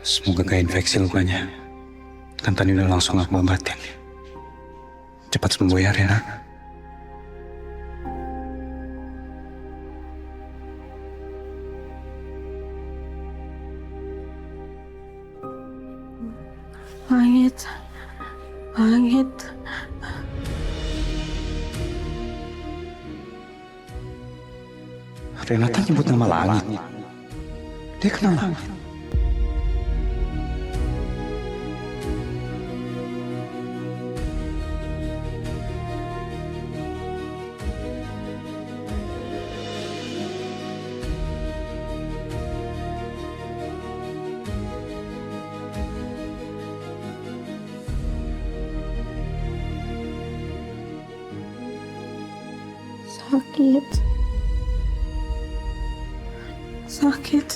Semoga gak infeksi lukanya. Kan tadi udah langsung aku obatin. Cepat sembuh ya, Rena. Langit, langit. Renata nyebut nama langit. Dia kenal langit. Sakit. Sakit.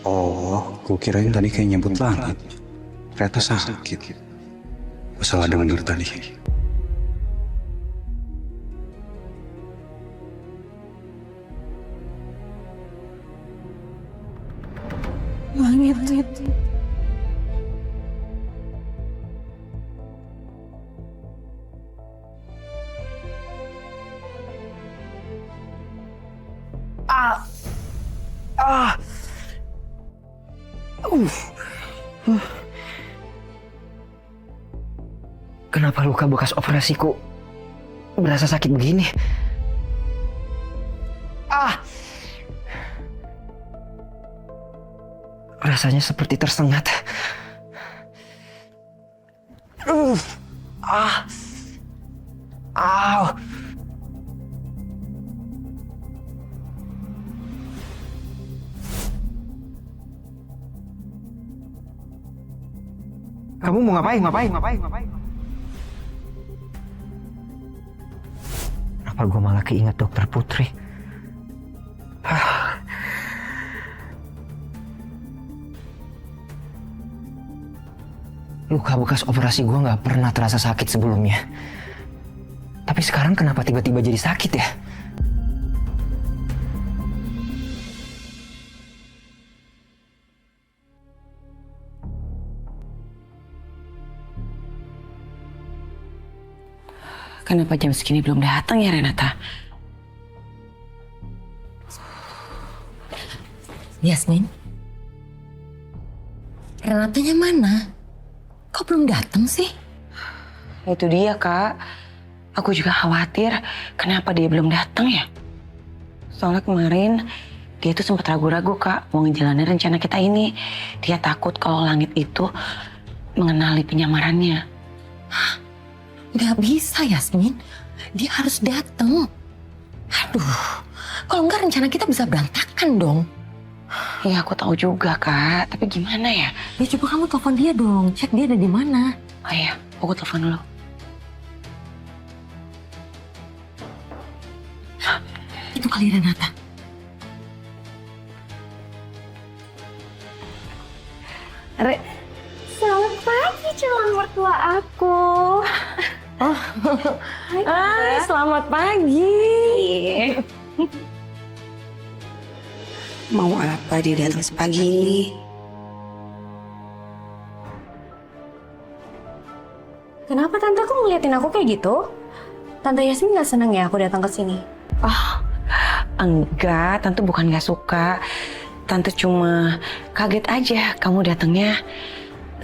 Oh, gue kirain tadi kayak nyebut langit. Ternyata sakit. Gue salah denger tadi. Langit. Kenapa luka bekas operasiku berasa sakit begini? Rasanya seperti tersengat. Au. Kamu mau ngapain? Kenapa gue malah keinget dokter Putri? Luka bekas operasi gue nggak pernah terasa sakit sebelumnya. Tapi sekarang kenapa tiba-tiba jadi sakit ya? Kenapa jam segini belum datang ya, Renata? Yasmin? Renatanya mana? Kok belum datang sih? Itu dia, Kak. Aku juga khawatir kenapa dia belum datang ya. Soalnya kemarin dia tuh sempat ragu-ragu, Kak, mau ngejalanin rencana kita ini. Dia takut kalau langit itu mengenali penyamarannya. Gak bisa, Yasmin. Dia harus datang. Aduh, kalau enggak rencana kita bisa berantakan dong. Ya aku tahu juga, Kak. Tapi gimana ya? Ya coba kamu telepon dia dong. Cek dia ada di mana. Oh iya, aku telepon dulu. Itu kali Renata. Selamat pagi calon mertua aku. Hai, selamat pagi. Mau apa dia datang sepagi ini? Kenapa tante kok ngeliatin aku kayak gitu? Tante Yasmin gak seneng ya aku datang ke sini? Enggak, tante bukan gak suka. Tante cuma kaget aja kamu datangnya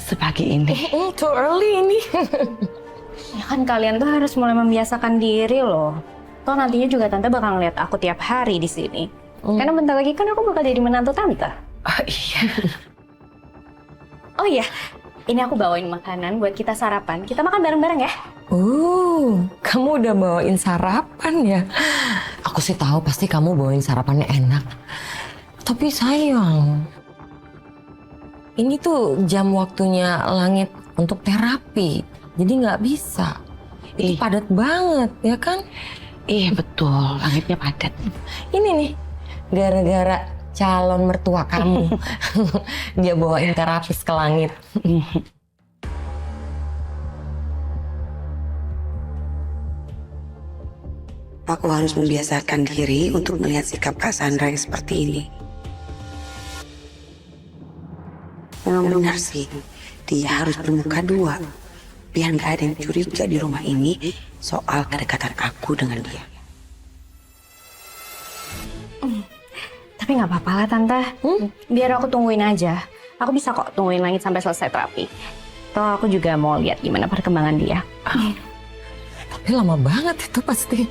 sepagi ini. Too early ini. Ya kan kalian tuh harus mulai membiasakan diri loh. Toh nantinya juga tante bakal ngeliat aku tiap hari di sini. Karena bentar lagi kan aku bakal jadi menantu tante. Oh iya. Oh iya, ini aku bawain makanan buat kita sarapan. Kita makan bareng-bareng ya. Kamu udah bawain sarapan ya? Aku sih tahu pasti kamu bawain sarapannya enak. Tapi sayang, ini tuh jam waktunya langit untuk terapi. Jadi nggak bisa. Itu padat banget, ya kan? Iya betul, langitnya padat. Ini nih, gara-gara calon mertua kamu. Dia bawain terapis ke langit. Aku harus membiasakan diri untuk melihat sikap Kak Sandra yang seperti ini. Emang benar sih, dia harus bermuka dua. Biar nggak ada yang curiga di rumah ini soal kedekatan aku dengan dia. Tapi nggak apa-apa lah tante. Biar aku tungguin aja. Aku bisa kok tungguin Langit sampai selesai terapi. Toh aku juga mau lihat gimana perkembangan dia. Tapi lama banget itu pasti.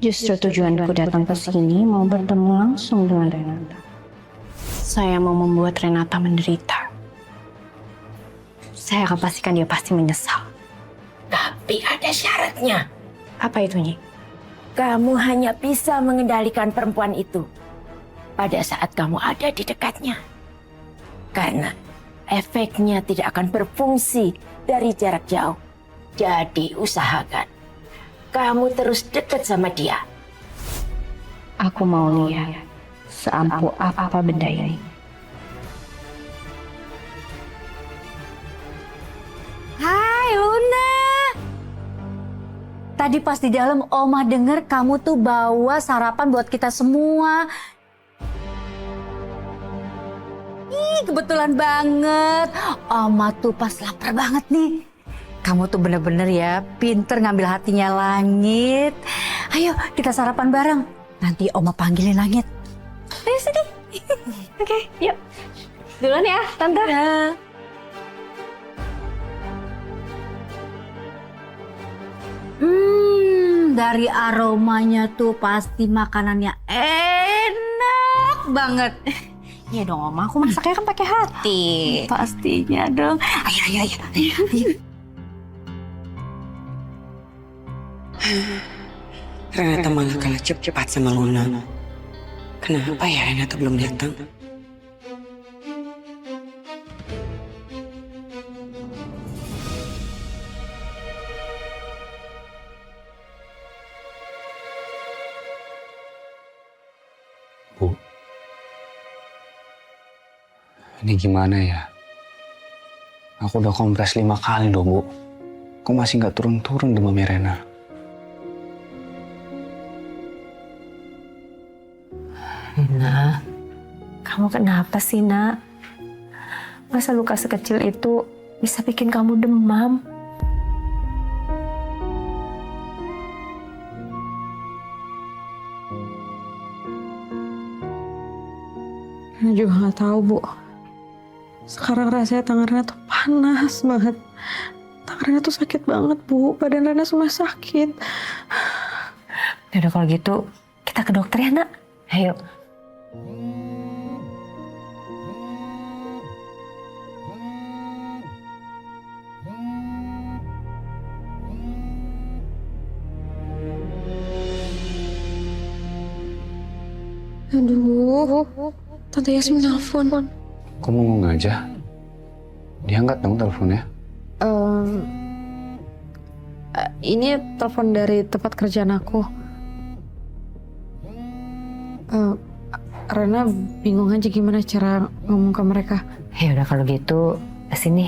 Justru tujuanku datang ke sini mau bertemu langsung dengan Renata. Saya mau membuat Renata menderita. Saya akan pastikan dia pasti menyesal. Tapi ada syaratnya. Apa itu, Nyi? Kamu hanya bisa mengendalikan perempuan itu pada saat kamu ada di dekatnya. Karena efeknya tidak akan berfungsi dari jarak jauh. Jadi usahakan kamu terus dekat sama dia. Aku mau lihat seampuh apa benda ini. Hai Luna. Tadi pas di dalam Oma denger kamu tuh bawa sarapan buat kita semua. Ih, kebetulan banget. Oma tuh pas lapar banget nih. Kamu tuh bener-bener ya pinter ngambil hatinya Langit. Ayo kita sarapan bareng. Nanti Oma panggilin Langit. Ayo sini. Oke, yuk. Duluan ya, Tante. Ya. Dari aromanya tuh pasti makanannya enak banget. Iya dong, Oma. Aku masaknya kan pakai hati. Pastinya dong. Ayo. Renata malah kalah cepat sama Luna. Kenapa ya Renata belum datang? Bu, ini gimana ya? Aku udah kompres 5 kali loh, Bu. Kok masih nggak turun-turun demamnya Rena? Nak, kamu kenapa sih, Nak? Masa luka sekecil itu bisa bikin kamu demam? Rena juga nggak tahu, Bu. Sekarang rasanya tangan Rena tuh panas banget. Tangan Rena tuh sakit banget, Bu. Badan Rena semua sakit. Yaudah kalau gitu, kita ke dokter ya, Nak. Ayo. Aduh, Tante Yasmin nelfon. Kok mau aja? Diangkat dong teleponnya. Ini telepon dari tempat kerjaan aku. Rena bingung aja gimana cara ngomong ke mereka. Ya udah kalau gitu, kesini.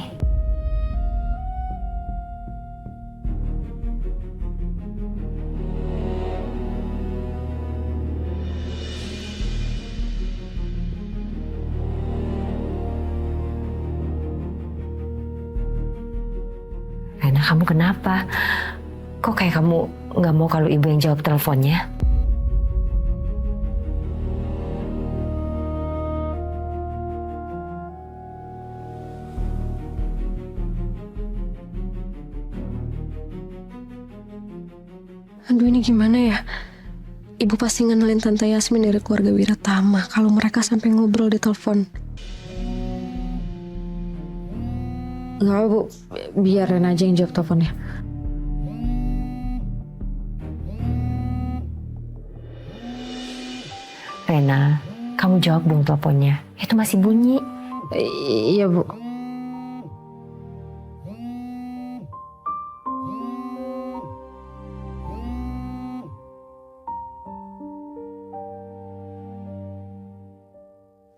Rena, kamu kenapa? Kok kayak kamu nggak mau kalau ibu yang jawab teleponnya? Aduh, ini gimana ya? Ibu pasti ngenalin Tante Yasmin dari keluarga Wiratama kalau mereka sampai ngobrol di telepon. Nggak apa, Bu. Biar Rena aja yang jawab teleponnya. Rena, kamu jawab dong teleponnya. Itu masih bunyi. Iya, Bu.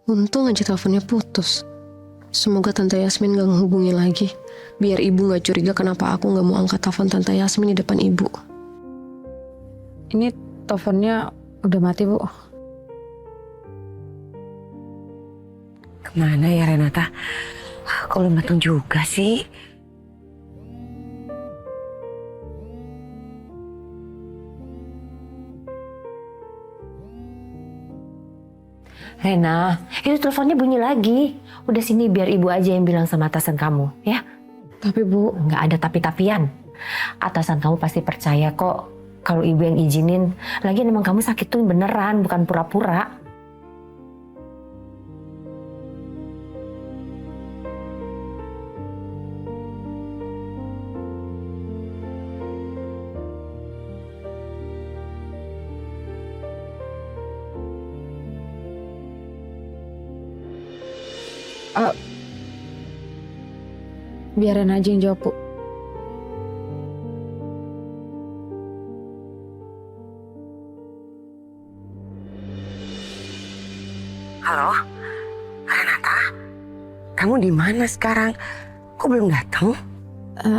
Untung aja teleponnya putus. Semoga Tante Yasmin gak ngehubungi lagi. Biar ibu gak curiga kenapa aku gak mau angkat telepon Tante Yasmin di depan ibu. Ini teleponnya udah mati, Bu. Mana ya Renata? Kok belum datang juga sih? Rena, itu teleponnya bunyi lagi. Udah sini biar ibu aja yang bilang sama atasan kamu, ya. Tapi Bu, Nggak ada tapi-tapian. Atasan kamu pasti percaya kok kalau ibu yang izinin. Lagian emang kamu sakit tuh beneran, bukan pura-pura. biarin aja yang jawab Bu. Halo, Renata? Kamu di mana sekarang? Kok belum datang?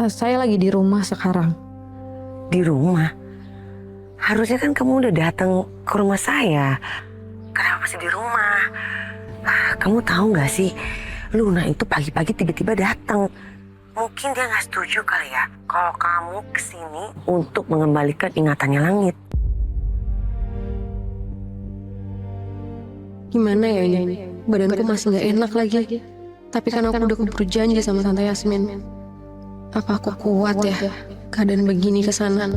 Saya lagi di rumah sekarang. Di rumah? Harusnya kan kamu udah datang ke rumah saya. Kenapa masih di rumah? Kamu tahu nggak sih, Luna itu pagi-pagi tiba-tiba datang. Mungkin dia nggak setuju kali ya kalau kamu kesini untuk mengembalikan ingatannya Langit. Gimana ya ini? Badanku masih gak enak lagi. Tapi kan aku udah keburu janji sama Tante Yasmin. Apa aku kuat ya keadaan begini ke sana?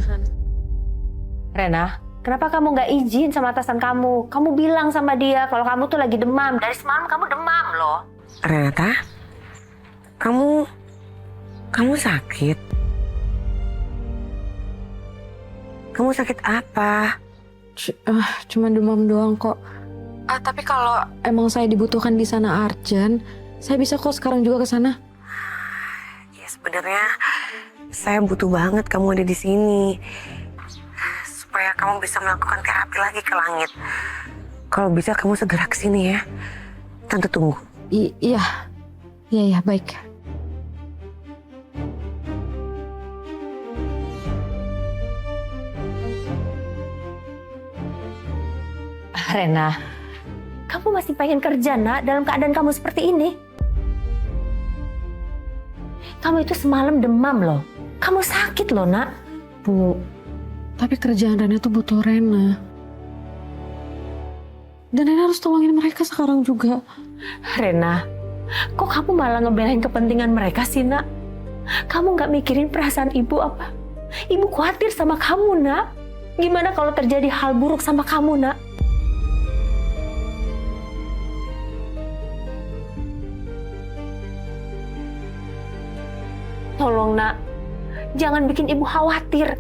Rena, kenapa kamu nggak izin sama atasan kamu? Kamu bilang sama dia kalau kamu tuh lagi demam. Dari semalam kamu demam loh. Renata, kamu sakit? Kamu sakit apa? Cuma demam doang kok. Tapi kalau emang saya dibutuhkan di sana urgent, saya bisa kok sekarang juga ke sana. Ya sebenarnya saya butuh banget kamu ada di sini supaya kamu bisa melakukan terapi lagi ke Langit. Kalau bisa kamu segera ke sini ya. Tante tunggu. Iya baik. Rena, kamu masih pengen kerja nak dalam keadaan kamu seperti ini? Kamu itu semalam demam loh. Kamu sakit loh nak. Bu, tapi kerjaan Rena tuh butuh Rena. Dan Rena harus tolongin mereka sekarang juga. Rena, kok kamu malah ngebelain kepentingan mereka sih nak? Kamu gak mikirin perasaan ibu apa? Ibu khawatir sama kamu nak. Gimana kalau terjadi hal buruk sama kamu nak? Tolong nak, jangan bikin ibu khawatir.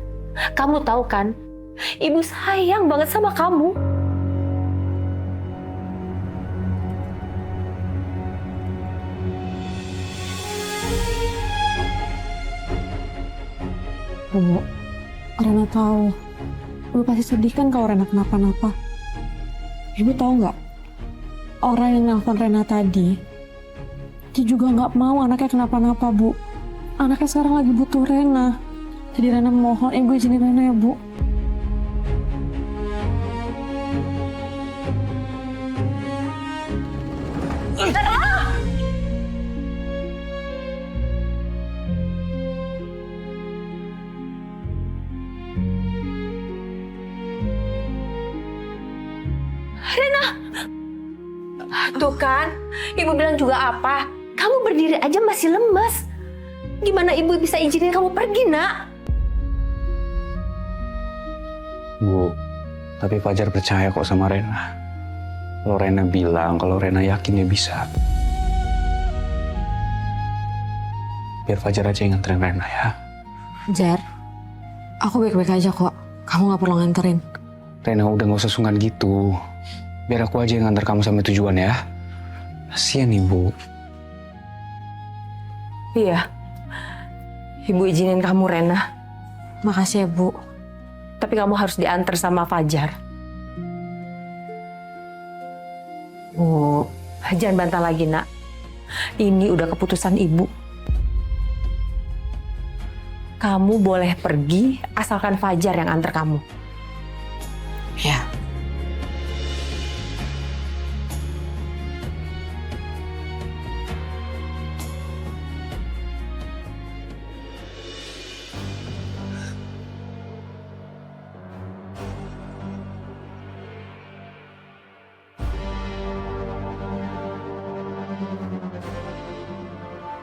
Kamu tahu kan, ibu sayang banget sama kamu. Bu, Rena tahu. Ibu pasti sedih kan kalau Rena kenapa-napa. Ibu tahu nggak? Orang yang nelfon Rena tadi, dia juga nggak mau anaknya kenapa-napa, Bu. Anaknya sekarang lagi butuh Rena. Jadi Rena mohon ibu izinin Rena ya, Bu. Tuh kan, ibu bilang juga apa? Kamu berdiri aja masih lemas. Gimana ibu bisa izinin kamu pergi, nak? Bu, tapi Fajar percaya kok sama Rena. Kalau Rena bilang, kalau Rena yakin dia bisa. Biar Fajar aja yang nganterin Rena ya. Jar, aku baik-baik aja kok. Kamu nggak perlu nganterin. Rena udah gak usah sungkan gitu. Biar aku aja yang nganter kamu sampai tujuan ya. Kasian ibu. Iya. Ibu izinin kamu, Rena. Makasih ya, Bu. Tapi kamu harus diantar sama Fajar. Jangan bantah lagi, nak. Ini udah keputusan ibu. Kamu boleh pergi asalkan Fajar yang antar kamu. Ya.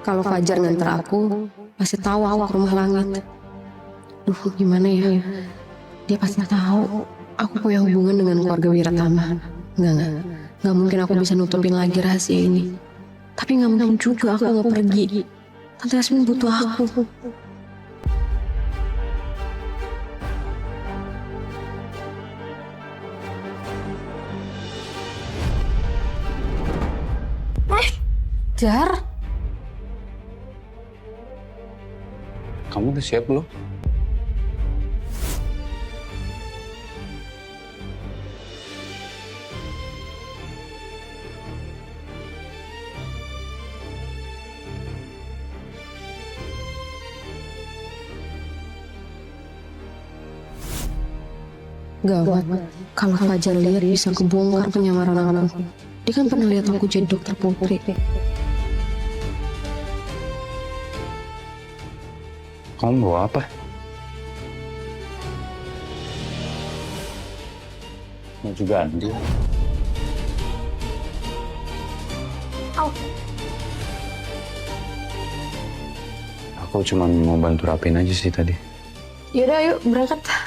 kalau Fajar nganter aku, pasti tahu aku ke rumah Langit. Duh, gimana ya? Dia pasti tahu aku punya hubungan dengan keluarga Wiratama. Nggak mungkin aku bisa nutupin lagi rahasia ini. Tapi nggak mungkin juga aku nggak pergi. Tante Yasmin butuh aku. Jar, Kamu udah siap belum? gawat. Kalau Fajar lihat bisa kebongkar penyamaran aku. Dia kan pernah lihat aku jadi dokter Putri. Kamu bawa apa? Baju ganti. Aku cuma mau bantu rapin aja sih tadi. Yaudah, ayo berangkat.